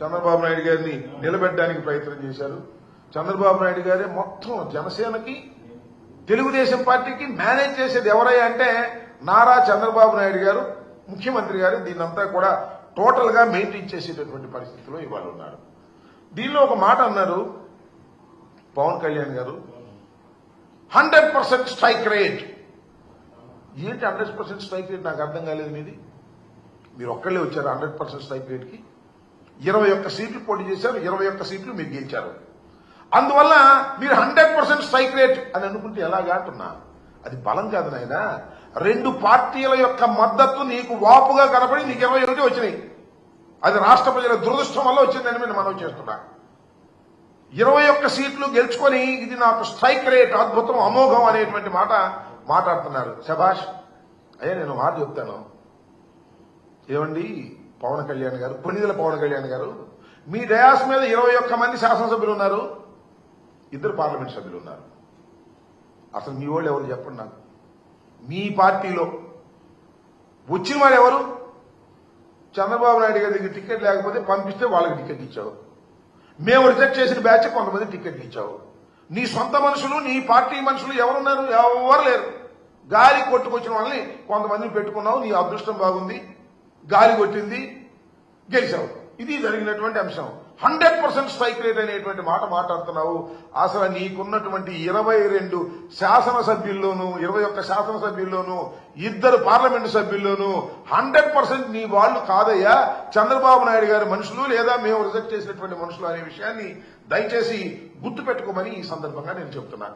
చంద్రబాబు నాయుడు గారిని నిలబెట్టడానికి ప్రయత్నం చేశారు. చంద్రబాబు నాయుడు గారే మొత్తం జనసేనకి తెలుగుదేశం పార్టీకి మేనేజ్ చేసేది ఎవరయ్యా అంటే నారా చంద్రబాబు నాయుడు గారు ముఖ్యమంత్రి గారు దీన్నంతా కూడా టోటల్ గా మెయింటైన్ చేసేటటువంటి పరిస్థితిలో ఇవాళ ఉన్నారు. దీనిలో ఒక మాట అన్నారు పవన్ కళ్యాణ్ గారు, 100% స్ట్రైక్ రేట్. ఏంటి 100% స్ట్రైక్ రేట్? నాకు అర్థం కాలేదు. మీరు ఒక్కళ్ళే వచ్చారు 100% స్ట్రైక్ రేట్ కి. 21 సీట్లు పోటీ చేశారు, 21 సీట్లు మీరు గెలిచారు. అందువల్ల మీరు 100% స్ట్రైక్ రేట్ అని అనుకుంటే ఎలాగా అంటున్నా? అది బలం కాదు నాయనా. 2 పార్టీల యొక్క మద్దతు నీకు వాపుగా కనపడి నీకు 21 వచ్చినాయి. అది రాష్ట్ర ప్రజల దురదృష్టం వల్ల వచ్చిందని నేను మనం చేస్తున్నా. 21 సీట్లు గెలుచుకొని ఇది నాకు స్ట్రైక్ రేట్ అద్భుతం అమోఘం అనేటువంటి మాట మాట్లాడుతున్నారు. శభాష్ అయ్యా. నేను మాట చెప్తాను. ఏమండి పవన్ కళ్యాణ్ గారు, కొన్నిదల పవన్ కళ్యాణ్ గారు, మీ డయాస్ మీద 21 మంది శాసనసభ్యులు ఉన్నారు, 2 పార్లమెంట్ సభ్యులు ఉన్నారు. అసలు మీ వాళ్ళు ఎవరు చెప్పండి నాకు. మీ పార్టీలో వచ్చిన వారు ఎవరు? చంద్రబాబు నాయుడు గారి దగ్గర టికెట్ లేకపోతే పంపిస్తే వాళ్ళకి టికెట్ ఇచ్చావు. మేము రిజెక్ట్ చేసిన బ్యాచ్ కొంతమంది టికెట్ ఇచ్చావు. నీ సొంత మనుషులు, నీ పార్టీ మనుషులు ఎవరున్నారు? ఎవరు లేరు. గాలి కొట్టుకొచ్చిన వాళ్ళని కొంతమందిని పెట్టుకున్నావు. నీ అదృష్టం బాగుంది, గాలి కొట్టింది, గెలిచావు. ఇది జరిగినటువంటి అంశం. 100% స్ట్రైక్ రేట్ అనేటువంటి మాట మాట్లాడుతున్నావు. అసలు నీకున్నటువంటి 22 శాసనసభ్యుల్లోనూ 21 శాసనసభ్యుల్లోనూ 2 పార్లమెంటు సభ్యుల్లోనూ 100% నీ వాళ్ళు కాదయ్యా చంద్రబాబు నాయుడు గారి మనుషులు, లేదా మేము రిజెక్ట్ చేసినటువంటి మనుషులు అనే విషయాన్ని దయచేసి గుర్తుపెట్టుకోమని ఈ సందర్భంగా నేను చెప్తున్నా.